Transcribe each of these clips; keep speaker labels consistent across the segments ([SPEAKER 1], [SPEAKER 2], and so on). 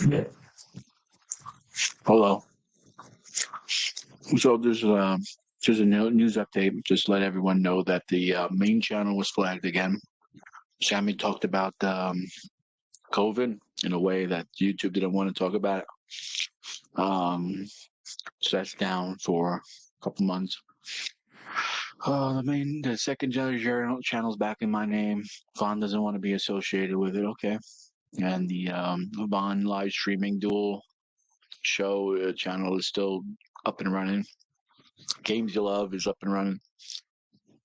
[SPEAKER 1] Yeah. Hello. So there's a news update. Just let everyone know that the main channel was flagged again. Sammy talked about COVID in a way that YouTube didn't want to talk about it. So that's down for a couple months. The secondary channel's back in my name. Vaughn doesn't want to be associated with it. Okay. And the Vaughn live streaming dual show channel is still up and running. Games You Love is up and running.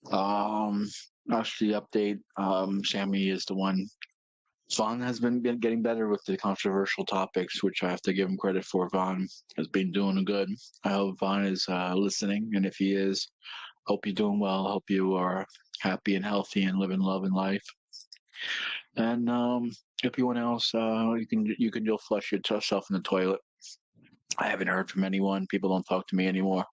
[SPEAKER 1] That's the update. Sammy is the one. Vaughn has been getting better with the controversial topics, which I have to give him credit for. Vaughn has been doing good. I hope Vaughn is listening, and if he is, hope you're doing well. Hope you are happy and healthy and living love and life. And everyone else, you'll flush yourself in the toilet. I haven't heard from anyone. People don't talk to me anymore.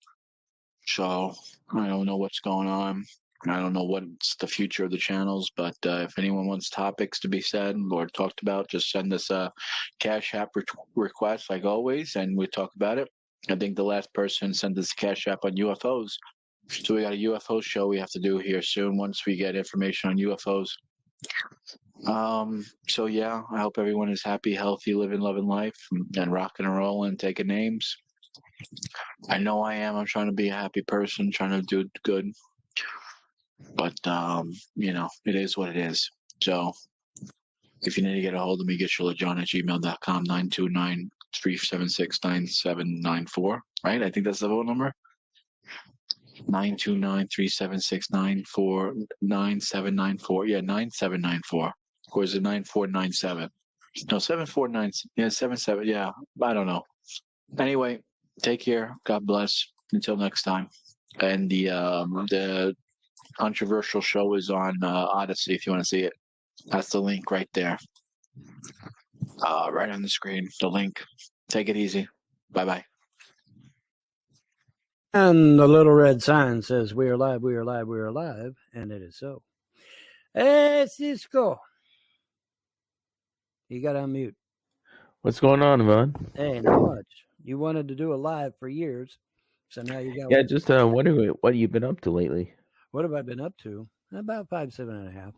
[SPEAKER 1] So I don't know what's going on. I don't know what's the future of the channels, but if anyone wants topics to be said or talked about, just send us a Cash App request like always, and we talk about it. I think the last person sent us a Cash App on UFOs. So we got a UFO show we have to do here soon once we get information on UFOs. So yeah, I hope everyone is happy, healthy, living, loving life, and rocking and rolling, taking names. I know I am. I'm trying to be a happy person, trying to do good. But, it is what it is. So if you need to get a hold of me, get john@gmail.com, 929-376-9794. Right? I think that's the phone number. 929-376-9794. Yeah, 9794. Of course, it's 9497. No, 749. Yeah, 77. Yeah, I don't know. Anyway, take care. God bless. Until next time. And the controversial show is on Odyssey if you want to see it. That's the link right there. Right on the screen, the link. Take it easy. Bye-bye.
[SPEAKER 2] And the little red sign says, "We are live, we are live, we are live," and it is so. Hey, Cisco. You got to unmute.
[SPEAKER 3] What's going on, Vaughn?
[SPEAKER 2] Hey, not much. You wanted to do a live for years, so now you got.
[SPEAKER 3] Yeah, just wondering what you've been up to lately.
[SPEAKER 2] What have I been up to? About 5'7.5".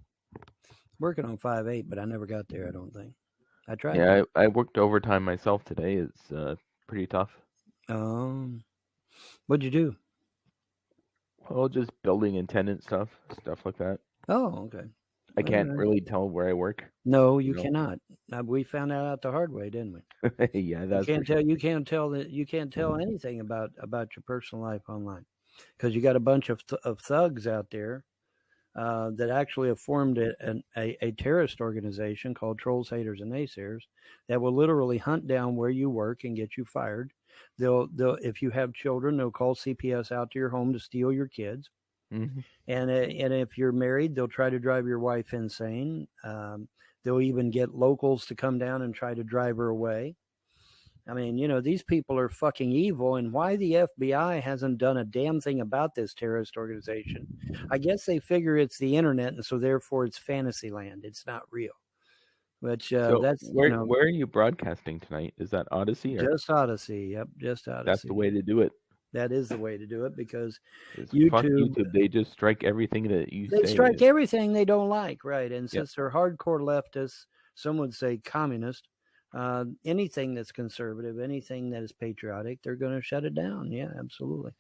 [SPEAKER 2] Working on 5'8", but I never got there. I don't think. I tried.
[SPEAKER 3] Yeah, I worked overtime myself today. It's pretty tough.
[SPEAKER 2] What'd you do?
[SPEAKER 3] Well, just building and tenant stuff like that.
[SPEAKER 2] Oh, okay.
[SPEAKER 3] I can't really tell where I work.
[SPEAKER 2] No, you cannot. We found that out the hard way, didn't we?
[SPEAKER 3] Yeah, that's.
[SPEAKER 2] You can't tell anything about your personal life online, because you got a bunch of thugs out there that actually have formed a terrorist organization called Trolls, Haters, and Naysayers that will literally hunt down where you work and get you fired. They'll if you have children, they'll call CPS out to your home to steal your kids.
[SPEAKER 3] Mm-hmm.
[SPEAKER 2] And if you're married, they'll try to drive your wife insane. They'll even get locals to come down and try to drive her away. I mean, these people are fucking evil, and why the FBI hasn't done a damn thing about this terrorist organization? I guess they figure it's the internet, and so therefore it's fantasy land. It's not real. Which that's
[SPEAKER 3] where are you broadcasting tonight? Is that Odyssey?
[SPEAKER 2] Just Odyssey. Yep, just Odyssey.
[SPEAKER 3] That's the way to do it.
[SPEAKER 2] That is the way to do it, because
[SPEAKER 3] YouTube, they just strike everything that you say.
[SPEAKER 2] They strike everything they don't like, right? And since they're hardcore leftists, some would say communist, anything that's conservative, anything that is patriotic, they're going to shut it down. Yeah, absolutely.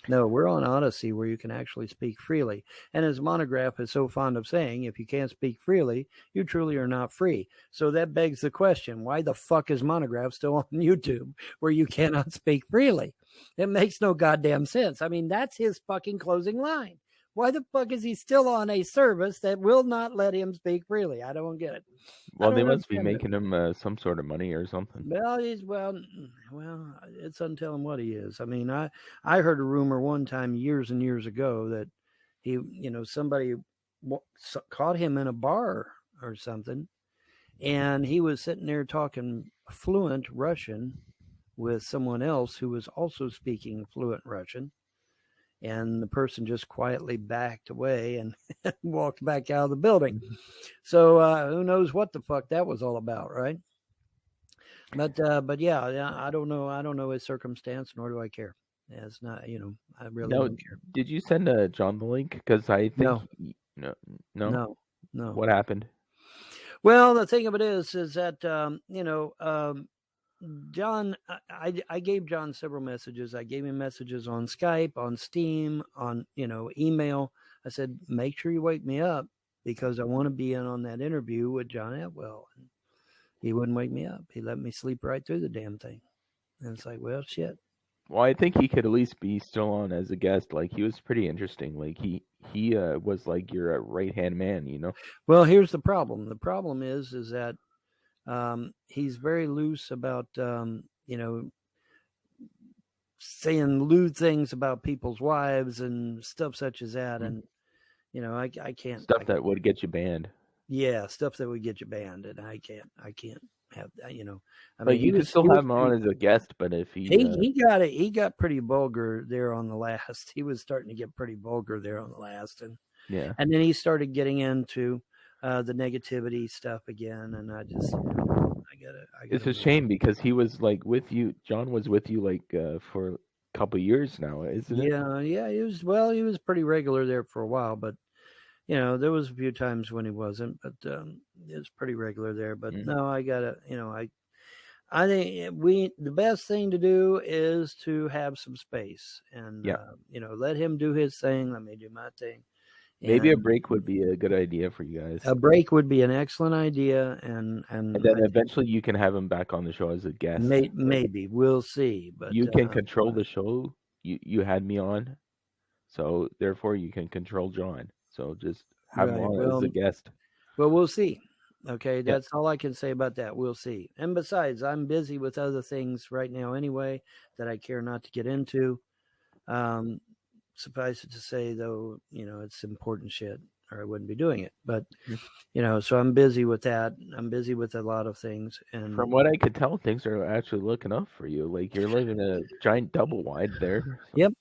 [SPEAKER 2] No, we're on Odyssey where you can actually speak freely. And as Monograph is so fond of saying, if you can't speak freely, you truly are not free. So that begs the question, why the fuck is Monograph still on YouTube where you cannot speak freely? It makes no goddamn sense. I mean, that's his fucking closing line. Why the fuck is he still on a service that will not let him speak freely? I don't get it.
[SPEAKER 3] Well, they must be making him some sort of money or something.
[SPEAKER 2] Well, it's untelling what he is. I mean, I heard a rumor one time years and years ago that he, somebody caught him in a bar or something, and he was sitting there talking fluent Russian with someone else who was also speaking fluent Russian. And the person just quietly backed away and walked back out of the building. So who knows what the fuck that was all about, right? But yeah, I don't know. I don't know his circumstance, nor do I care. Yeah, it's not, I really
[SPEAKER 3] No,
[SPEAKER 2] don't care.
[SPEAKER 3] did you send John the link? Because I think
[SPEAKER 2] No,
[SPEAKER 3] no.
[SPEAKER 2] no.
[SPEAKER 3] What happened?
[SPEAKER 2] Well, the thing of it is that John, I gave John several messages. I gave him messages on Skype, on Steam, on email. I said, make sure you wake me up because I want to be in on that interview with John Atwell. And he wouldn't wake me up. He let me sleep right through the damn thing. And it's like, well, shit.
[SPEAKER 3] Well, I think he could at least be still on as a guest. Like he was pretty interesting. Like he was like your right hand man.
[SPEAKER 2] Well, here's the problem. The problem is that he's very loose about saying lewd things about people's wives and stuff such as that. And I can't
[SPEAKER 3] stuff that would get you banned.
[SPEAKER 2] Yeah, stuff that would get you banned, and I can't have that. I
[SPEAKER 3] mean, you could still have him on as a guest, but if
[SPEAKER 2] he got pretty vulgar there on the last. He was starting to get pretty vulgar there on the last, and then he started getting into the negativity stuff again, and I just I gotta.
[SPEAKER 3] It's a shame because he was like with you. John was with you like for a couple years now, isn't it?
[SPEAKER 2] Yeah. He was pretty regular there for a while, but. There was a few times when he wasn't, but it was pretty regular there. But no, I gotta, I think the best thing to do is to have some space and, let him do his thing. Let me do my thing.
[SPEAKER 3] Maybe a break would be a good idea for you guys.
[SPEAKER 2] A break would be an excellent idea. And
[SPEAKER 3] then eventually you can have him back on the show as a guest.
[SPEAKER 2] Maybe we'll see, but
[SPEAKER 3] you can control the show. You had me on, so therefore you can control John. So just have him on as a guest.
[SPEAKER 2] Well, we'll see. Okay, that's all I can say about that. We'll see. And besides, I'm busy with other things right now anyway that I care not to get into. Suffice it to say, though, it's important shit, or I wouldn't be doing it. But, so I'm busy with that. I'm busy with a lot of things. And
[SPEAKER 3] from what I could tell, things are actually looking up for you. Like you're living a giant double wide there. So.
[SPEAKER 2] Yep.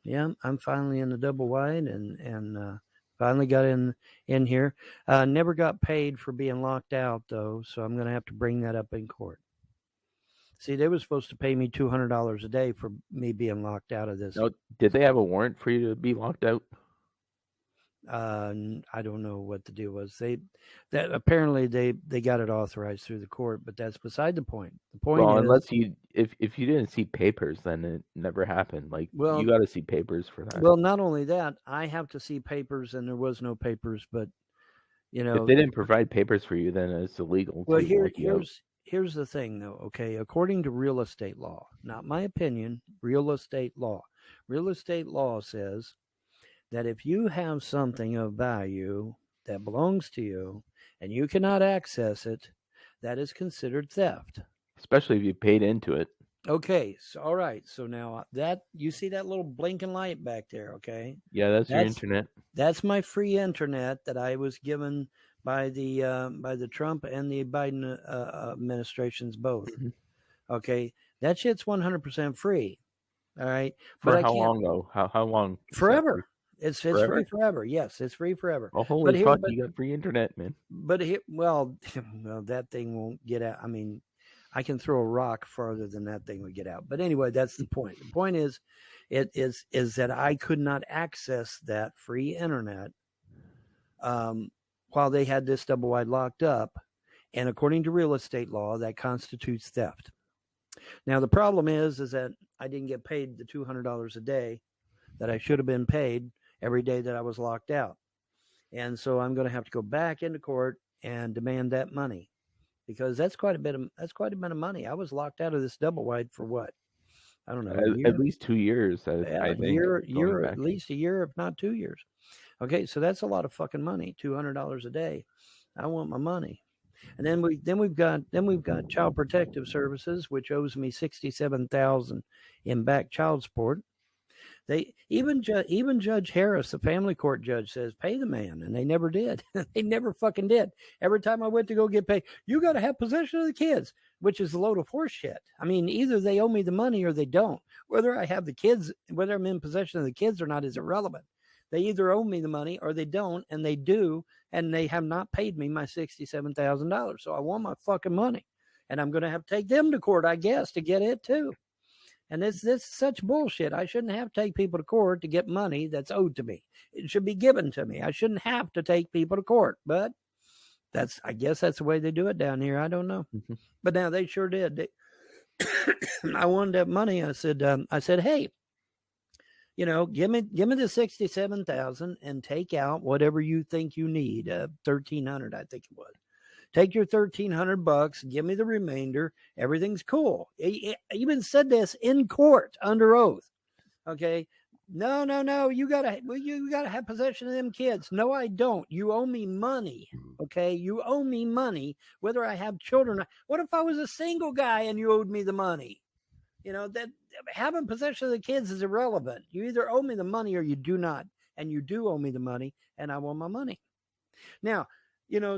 [SPEAKER 2] Yeah, I'm finally in the double wide and finally got in here. Never got paid for being locked out, though, so I'm going to have to bring that up in court. See, they were supposed to pay me $200 a day for me being locked out of this.
[SPEAKER 3] No, did they have a warrant for you to be locked out?
[SPEAKER 2] I don't know what the deal was. Apparently they got it authorized through the court, but that's beside the point. The point is,
[SPEAKER 3] unless if you didn't see papers, then it never happened. Like you got to see papers for that.
[SPEAKER 2] Well, not only that, I have to see papers, and there was no papers. But
[SPEAKER 3] if they didn't provide papers for you, then it's illegal.
[SPEAKER 2] Well, here's the thing, though. Okay, according to real estate law, not my opinion, real estate law. Real estate law says that if you have something of value that belongs to you and you cannot access it, that is considered theft.
[SPEAKER 3] Especially if you paid into it.
[SPEAKER 2] Okay, so all right. So now that you see that little blinking light back there, okay?
[SPEAKER 3] Yeah, that's your internet.
[SPEAKER 2] That's my free internet that I was given by the Trump and the Biden administrations both. Mm-hmm. Okay, that shit's 100% free. All right,
[SPEAKER 3] for how long though? How long?
[SPEAKER 2] Forever. It's free forever. Yes, it's free forever.
[SPEAKER 3] Well, holy fuck, you got free internet, man.
[SPEAKER 2] But well, that thing won't get out. I mean, I can throw a rock farther than that thing would get out. But anyway, that's the point. The point is that I could not access that free internet while they had this double wide locked up. And according to real estate law, that constitutes theft. Now, the problem is that I didn't get paid the $200 a day that I should have been paid every day that I was locked out. And so I'm going to have to go back into court and demand that money because that's quite a bit of money. I was locked out of this double wide for what? I don't know.
[SPEAKER 3] At least 2 years. I think.
[SPEAKER 2] Year, at least a year, if not 2 years. Okay, so that's a lot of fucking money. $200 a day. I want my money. And then we've got Child Protective Services, which owes me $67,000 in back child support. They even Judge Harris, the family court judge, says pay the man, and they never did. They never fucking did. Every time I went to go get paid, you got to have possession of the kids, which is a load of horse shit. I mean, either they owe me the money or they don't. Whether I have the kids, whether I'm in possession of the kids or not, is irrelevant. They either owe me the money or they don't, and they do, and they have not paid me my $67,000. So I want my fucking money. and I'm going to have to take them to court, I guess, to get it too. And this is such bullshit. I shouldn't have to take people to court to get money that's owed to me. It should be given to me. I shouldn't have to take people to court. But I guess that's the way they do it down here. I don't know. But now they sure did. I wanted that money. I said, hey, give me the 67,000 and take out whatever you think you need. 1,300, I think it was. Take your $1,300, give me the remainder. Everything's cool. I even said this in court under oath. Okay. No. You gotta have possession of them kids. No, I don't. You owe me money. Okay. You owe me money, whether I have children. What if I was a single guy and you owed me the money? That having possession of the kids is irrelevant. You either owe me the money or you do not. And you do owe me the money, and I want my money. Now,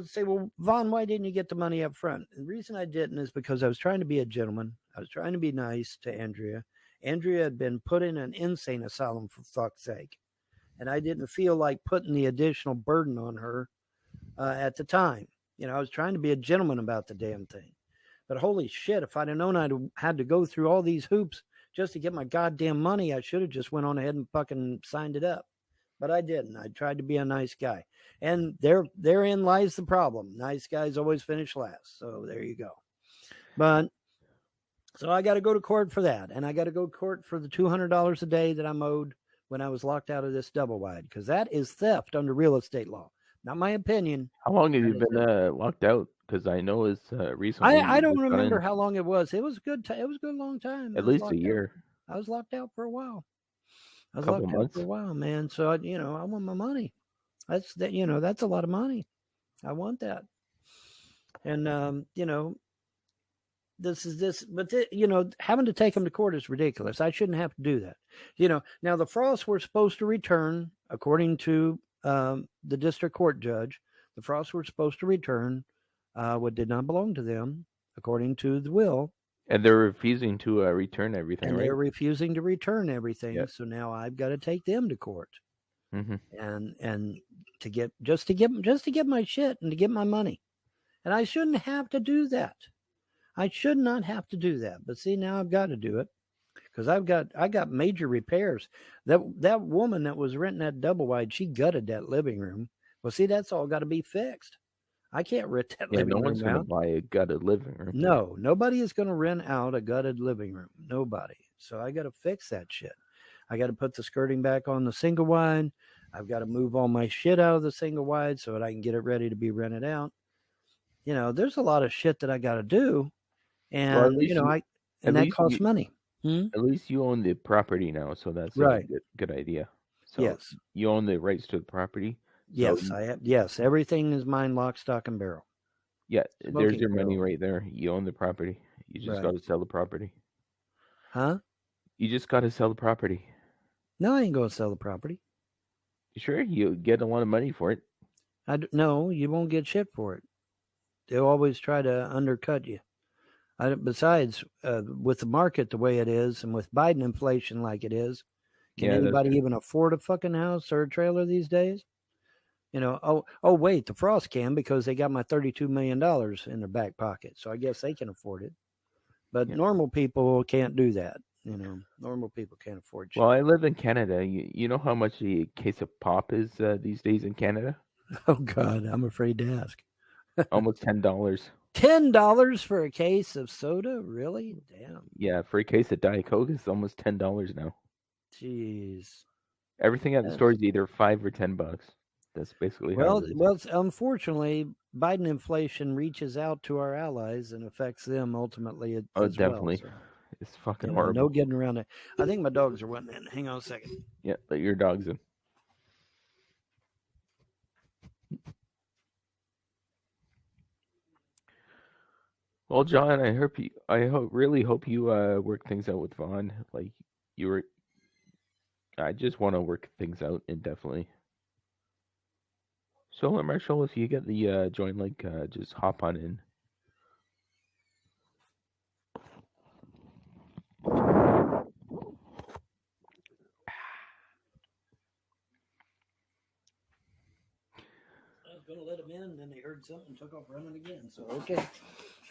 [SPEAKER 2] say, well, Vaughn, why didn't you get the money up front? And the reason I didn't is because I was trying to be a gentleman. I was trying to be nice to Andrea. Andrea had been put in an insane asylum, for fuck's sake. And I didn't feel like putting the additional burden on her at the time. I was trying to be a gentleman about the damn thing. But holy shit, if I'd have known I'd had to go through all these hoops just to get my goddamn money, I should have just went on ahead and fucking signed it up. But I didn't. I tried to be a nice guy. And therein lies the problem. Nice guys always finish last. So there you go. But so I got to go to court for that. And I got to go to court for the $200 a day that I'm owed when I was locked out of this double wide. Because that is theft under real estate law. Not my opinion.
[SPEAKER 3] How long have you been locked out? Because I know it's recently.
[SPEAKER 2] I don't remember how long it was. It was a good it was a good long time.
[SPEAKER 3] At least a year.
[SPEAKER 2] I was locked out for a while. I was
[SPEAKER 3] Couple
[SPEAKER 2] locked
[SPEAKER 3] months.
[SPEAKER 2] out for a while, man. So I want my money. That's a lot of money. I want that. And having to take them to court is ridiculous. I shouldn't have to do that. Now the Frosts were supposed to return, according to the district court judge. The Frosts were supposed to return what did not belong to them, according to the will.
[SPEAKER 3] And they're refusing to return everything,
[SPEAKER 2] and
[SPEAKER 3] right?
[SPEAKER 2] They're refusing to return everything.
[SPEAKER 3] Yep.
[SPEAKER 2] So now I've got to take them to court, and to get my shit and to get my money. And I shouldn't have to do that. I should not have to do that. But see, now I've got to do it because I got major repairs. That woman that was renting that double wide, she gutted that living room. Well, see, that's all got to be fixed. I can't rent that living room.
[SPEAKER 3] No one's going to buy a gutted living room.
[SPEAKER 2] No, nobody is going to rent out a gutted living room. Nobody. So I got to fix that shit. I got to put the skirting back on the single wide. I've got to move all my shit out of the single wide so that I can get it ready to be rented out. There's a lot of shit that I got to do, and that costs money.
[SPEAKER 3] At least you own the property now, so that's
[SPEAKER 2] right.
[SPEAKER 3] a good idea. So
[SPEAKER 2] yes,
[SPEAKER 3] you own the rights to the property.
[SPEAKER 2] Yes, I have. Yes, everything is mine, lock, stock, and barrel.
[SPEAKER 3] Yeah, there's your money right there. You own the property. You just got to sell the property.
[SPEAKER 2] Huh?
[SPEAKER 3] You just got to sell the property.
[SPEAKER 2] No, I ain't going to sell the property.
[SPEAKER 3] Sure, you get a lot of money for it.
[SPEAKER 2] No, you won't get shit for it. They'll always try to undercut you. Besides, with the market the way it is, and with Biden inflation like it is, can anybody even afford a fucking house or a trailer these days? Wait, the Frost can because they got my $32 million in their back pocket. So I guess they can afford it. But normal people can't do that. Normal people can't afford shit.
[SPEAKER 3] Well, I live in Canada. You know how much a case of pop is these days in Canada?
[SPEAKER 2] Oh, God, I'm afraid to ask.
[SPEAKER 3] Almost $10.
[SPEAKER 2] $10 for a case of soda? Really? Damn.
[SPEAKER 3] Yeah, for a case of Diet Coke, it's almost $10 now.
[SPEAKER 2] Jeez.
[SPEAKER 3] Everything at the store is either $5 or $10. That's basically how it is.
[SPEAKER 2] Well, unfortunately, Biden inflation reaches out to our allies and affects them ultimately as
[SPEAKER 3] definitely.
[SPEAKER 2] Well, so,
[SPEAKER 3] it's fucking horrible.
[SPEAKER 2] No getting around it. I think my dogs are wanting in. Hang on a second.
[SPEAKER 3] Yeah, let your dogs in. Well, John, really hope you work things out with Vaughn. Like I just want to work things out indefinitely. So, Marshall, if you get the join link, just hop on in.
[SPEAKER 2] I was going to let them in, and then they heard something and took off running again. So, okay.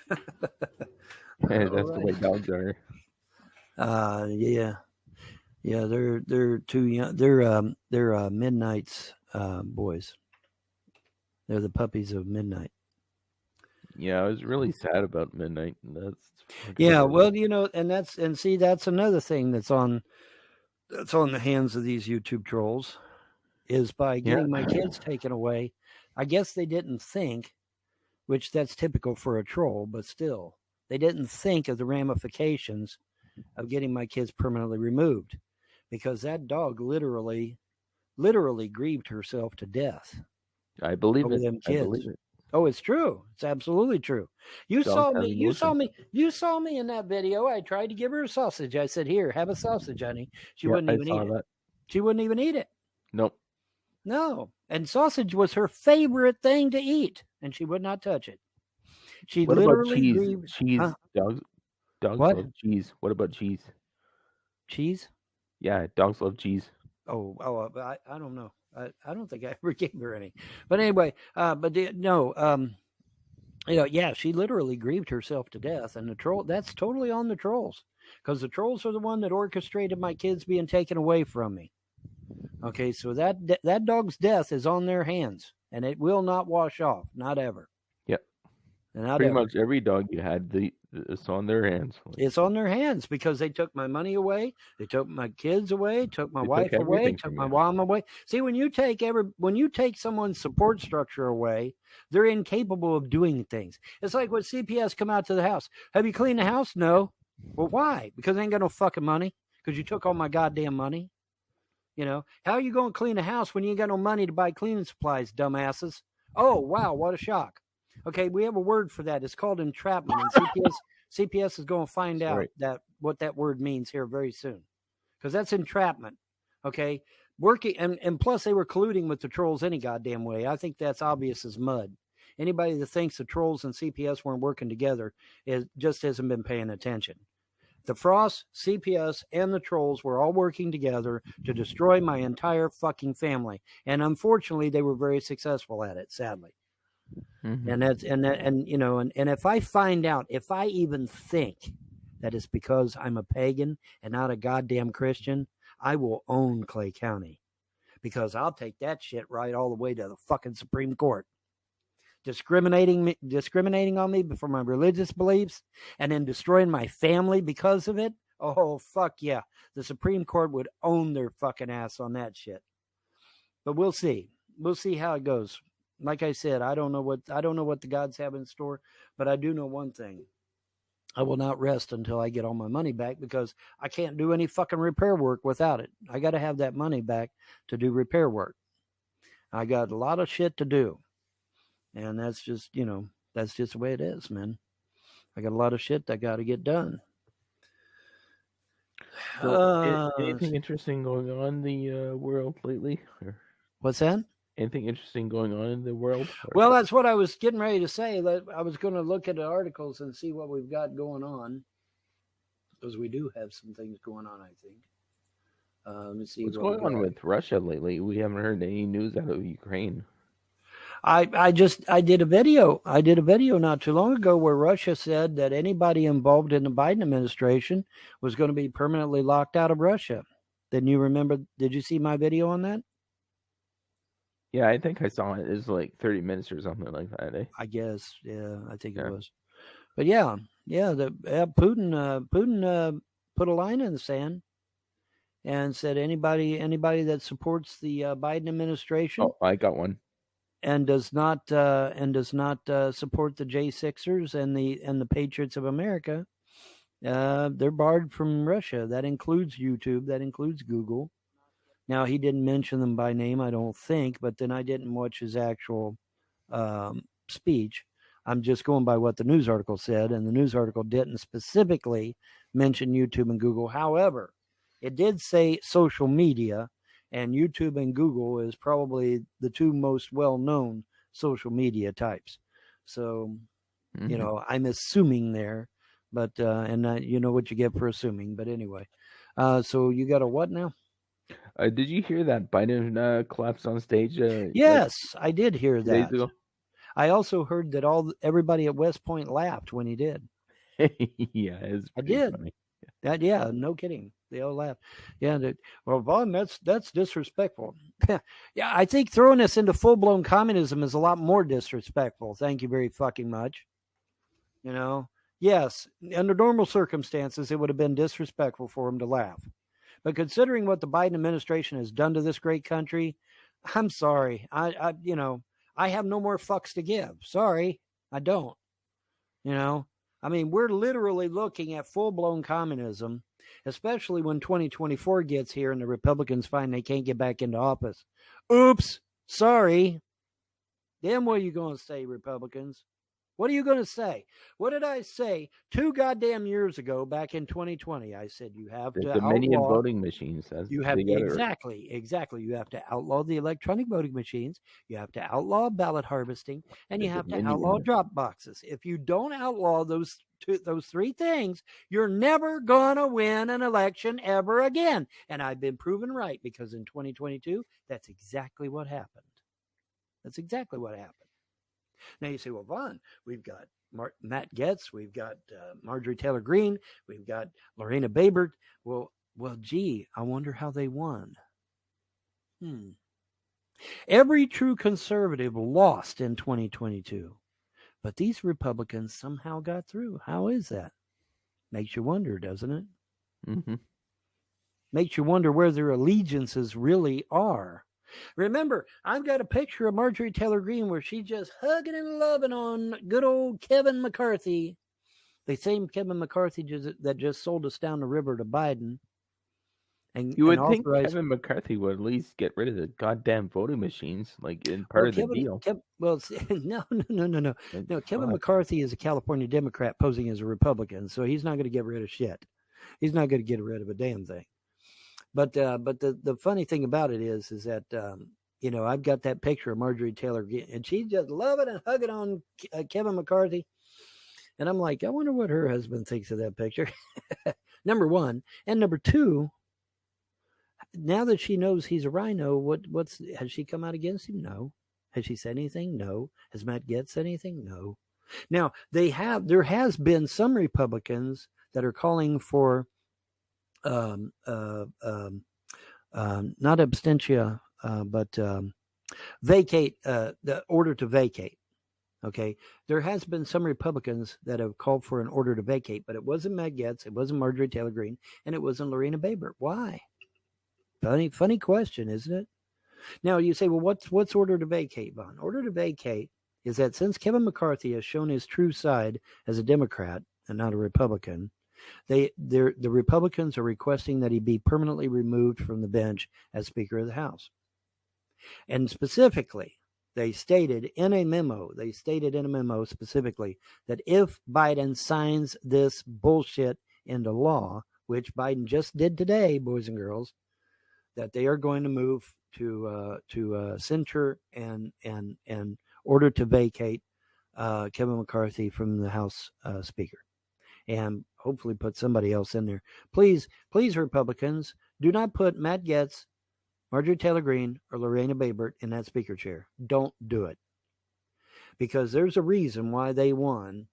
[SPEAKER 3] That's the way dogs are.
[SPEAKER 2] Yeah. They're too young. They're Midnight's boys. They're the puppies of Midnight.
[SPEAKER 3] Yeah, I was really sad about Midnight.
[SPEAKER 2] Yeah, well, and see, that's another thing that's on the hands of these YouTube trolls, is by getting my kids taken away. I guess they didn't think, which that's typical for a troll, but still, they didn't think of the ramifications of getting my kids permanently removed, because that dog literally grieved herself to death.
[SPEAKER 3] I believe it. I believe it.
[SPEAKER 2] Oh, it's true. It's absolutely true. You saw me in that video. I tried to give her a sausage. I said, "Here, have a sausage, honey." She wouldn't even eat it. She wouldn't even eat it.
[SPEAKER 3] Nope.
[SPEAKER 2] No. And sausage was her favorite thing to eat, and she would not touch it. She literally grieved.
[SPEAKER 3] Cheese. Dogs love cheese. What about cheese?
[SPEAKER 2] Cheese?
[SPEAKER 3] Yeah, dogs love cheese.
[SPEAKER 2] I don't know. I don't think I ever gave her any. But anyway, she literally grieved herself to death. And the troll, that's totally on the trolls, because the trolls are the one that orchestrated my kids being taken away from me. Okay, so that dog's death is on their hands, and it will not wash off, not ever.
[SPEAKER 3] Yep. Pretty much every dog you had, it's on their hands.
[SPEAKER 2] It's on their hands, because they took my money away, they took my kids away, took my wife away, took my mom away. See, when you take someone's support structure away, they're incapable of doing things. It's like when CPS come out to the house. Have you cleaned the house? No. Well, why? Because I ain't got no fucking money. Because you took all my goddamn money. How are you going to clean a house when you ain't got no money to buy cleaning supplies, dumbasses? Oh, wow, what a shock. Okay, we have a word for that. It's called entrapment. And CPS is going to find out what that word means here very soon, because that's entrapment. Okay, working and plus they were colluding with the trolls any goddamn way. I think that's obvious as mud. Anybody that thinks the trolls and CPS weren't working together just hasn't been paying attention. The Frost, CPS, and the trolls were all working together to destroy my entire fucking family, and unfortunately, they were very successful at it. Sadly. Mm-hmm. And if I find out, if I even think that it's because I'm a pagan and not a goddamn Christian, I will own Clay County, because I'll take that shit right all the way to the fucking Supreme Court. Discriminating on me for my religious beliefs, and then destroying my family because of it. Oh, fuck yeah. The Supreme Court would own their fucking ass on that shit. But we'll see. We'll see how it goes. Like I said, I don't know what the gods have in store, but I do know one thing. I will not rest until I get all my money back, because I can't do any fucking repair work without it. I got to have that money back to do repair work. I got a lot of shit to do. And that's just the way it is, man. I got a lot of shit that got to get done.
[SPEAKER 3] So, anything interesting going on in the world lately?
[SPEAKER 2] What's that?
[SPEAKER 3] Anything interesting going on in the world?
[SPEAKER 2] Well, that's what I was getting ready to say. That I was going to look at the articles and see what we've got going on, because we do have some things going on, I think. Let me see.
[SPEAKER 3] What's going on with Russia lately? We haven't heard any news out of Ukraine.
[SPEAKER 2] I did a video. I did a video not too long ago where Russia said that anybody involved in the Biden administration was going to be permanently locked out of Russia. Then you remember? Did you see my video on that?
[SPEAKER 3] Yeah, I think I saw it. It was like 30 minutes or something like that. Eh?
[SPEAKER 2] I guess. Yeah, I think it was. But Putin put a line in the sand and said anybody that supports the Biden administration.
[SPEAKER 3] Oh, I got one.
[SPEAKER 2] And does not support the J6ers and the Patriots of America, they're barred from Russia. That includes YouTube. That includes Google. Now, he didn't mention them by name, I don't think, but then I didn't watch his actual speech. I'm just going by what the news article said, and the news article didn't specifically mention YouTube and Google. However, it did say social media, and YouTube and Google is probably the two most well-known social media types. So, I'm assuming there, but you know what you get for assuming. But anyway, so you got a what now?
[SPEAKER 3] Did you hear that Biden collapsed on stage?
[SPEAKER 2] Yes, I did hear that. I also heard that everybody at West Point laughed when he did.
[SPEAKER 3] Yeah, it's pretty funny.
[SPEAKER 2] Yeah, no kidding. They all laughed. Yeah, well, Vaughn, that's disrespectful. Yeah, I think throwing us into full blown communism is a lot more disrespectful. Thank you very fucking much. You know, yes, under normal circumstances, it would have been disrespectful for him to laugh. But considering what the Biden administration has done to this great country, I'm sorry. I have no more fucks to give. Sorry, I don't. I mean, we're literally looking at full-blown communism, especially when 2024 gets here and the Republicans find they can't get back into office. Oops, sorry. Then what are you going to say, Republicans? What are you going to say? What did I say 2 goddamn years ago back in 2020? I said you have to
[SPEAKER 3] Dominion
[SPEAKER 2] outlaw
[SPEAKER 3] voting machines.
[SPEAKER 2] You have exactly. You have to outlaw the electronic voting machines. You have to outlaw ballot harvesting, and you have to outlaw drop boxes. If you don't outlaw those 3 things, you're never gonna win an election ever again. And I've been proven right because in 2022, that's exactly what happened. That's exactly what happened. Now you say, well, Vaughn, we've got Matt Gaetz, we've got Marjorie Taylor Greene, we've got Lorena Babert. Well, gee, I wonder how they won. Every true conservative lost in 2022, but these Republicans somehow got through. How is that? Makes you wonder, doesn't it?
[SPEAKER 3] Mm-hmm.
[SPEAKER 2] Makes you wonder where their allegiances really are. Remember, I've got a picture of Marjorie Taylor Greene where she's just hugging and loving on good old Kevin McCarthy, the same Kevin McCarthy that just sold us down the river to Biden. And
[SPEAKER 3] you would think Kevin McCarthy would at least get rid of the goddamn voting machines, like in part of the deal.
[SPEAKER 2] No. No, Kevin McCarthy is a California Democrat posing as a Republican, so he's not going to get rid of shit. He's not going to get rid of a damn thing. But the funny thing about it is that I've got that picture of Marjorie Taylor, and she's just loving and hugging on Kevin McCarthy, and I'm like, I wonder what her husband thinks of that picture. Number one, and number two, now that she knows he's a rhino, has she come out against him? No. Has she said anything? No. Has Matt Gaetz said anything? No. Now there has been some Republicans that are calling for not abstention, but vacate, the order to vacate. Okay. There has been some Republicans that have called for an order to vacate, but it wasn't Matt Gaetz, it wasn't Marjorie Taylor Greene, and it wasn't Lorena Babert. Why? Funny question, isn't it? Now you say, well, what's order to vacate, Vaughn? Order to vacate is that since Kevin McCarthy has shown his true side as a Democrat and not a Republican, the Republicans are requesting that he be permanently removed from the bench as Speaker of the House. And specifically, they stated in a memo specifically that if Biden signs this bullshit into law, which Biden just did today, boys and girls, that they are going to move to censure and order to vacate Kevin McCarthy from the House Speaker, and hopefully put somebody else in there. Please, Republicans, do not put Matt Gaetz, Marjorie Taylor Greene, or Lorena Babert in that speaker chair. Don't do it, because there's a reason why they won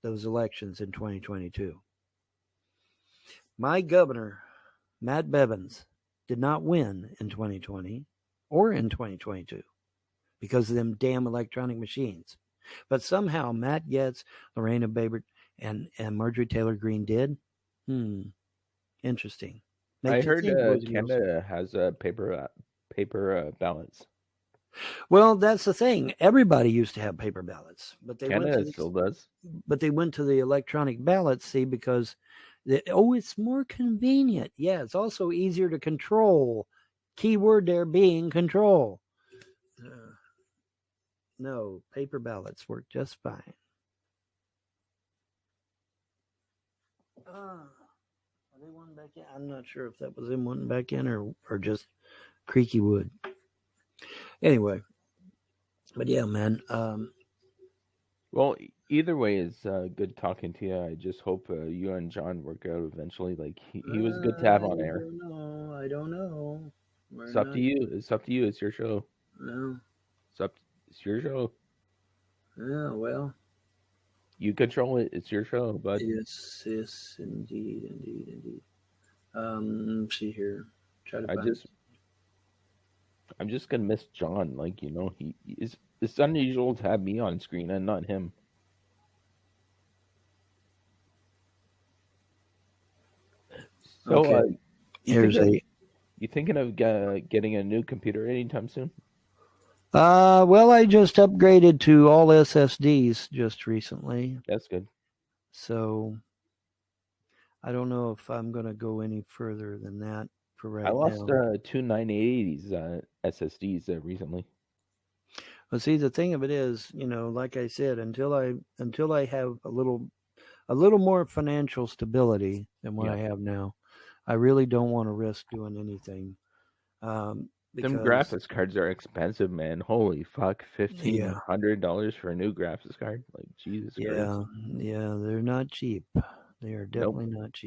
[SPEAKER 2] those elections in 2022. My governor, Matt Bevins, did not win in 2020 or in 2022 because of them damn electronic machines. But somehow Matt Gaetz, Lorena Babert, and Marjorie Taylor Greene did. Interesting.
[SPEAKER 3] I heard Canada has paper ballots.
[SPEAKER 2] Well, that's the thing. Everybody used to have paper ballots, but
[SPEAKER 3] Canada still does.
[SPEAKER 2] But they went to the electronic ballots, because it's more convenient. Yeah, it's also easier to control. Keyword there being control. No, paper ballots work just fine. Are they one back in? I'm not sure if that was in one back in or just creaky wood. Anyway, but yeah, man.
[SPEAKER 3] Well, either way is good talking to you. I just hope you and John work out eventually. Like he was good to have on air.
[SPEAKER 2] I don't know.
[SPEAKER 3] It's up to you. It's your show.
[SPEAKER 2] No.
[SPEAKER 3] It's your show.
[SPEAKER 2] Yeah, well,
[SPEAKER 3] You control it. It's your show, bud.
[SPEAKER 2] yes, indeed. See here. Try to
[SPEAKER 3] I
[SPEAKER 2] find.
[SPEAKER 3] just, I'm just gonna miss John. Like, he is. It's unusual to have me on screen and not him. So,
[SPEAKER 2] Okay.
[SPEAKER 3] you thinking of getting a new computer anytime soon?
[SPEAKER 2] Well, I just upgraded to all SSDs just recently,
[SPEAKER 3] That's good.
[SPEAKER 2] so I don't know if I'm going to go any further than that for right
[SPEAKER 3] I lost
[SPEAKER 2] now.
[SPEAKER 3] two 980s SSDs recently.
[SPEAKER 2] Well, see, the thing of it is, like I said, until I have a little more financial stability than what I have now, I really don't want to risk doing anything.
[SPEAKER 3] Some
[SPEAKER 2] Because
[SPEAKER 3] graphics cards are expensive, man. Holy fuck,
[SPEAKER 2] yeah,
[SPEAKER 3] $1,500 for a new graphics card? Like, Jesus Christ.
[SPEAKER 2] yeah, they're not cheap. They are
[SPEAKER 3] Nope.
[SPEAKER 2] definitely not cheap.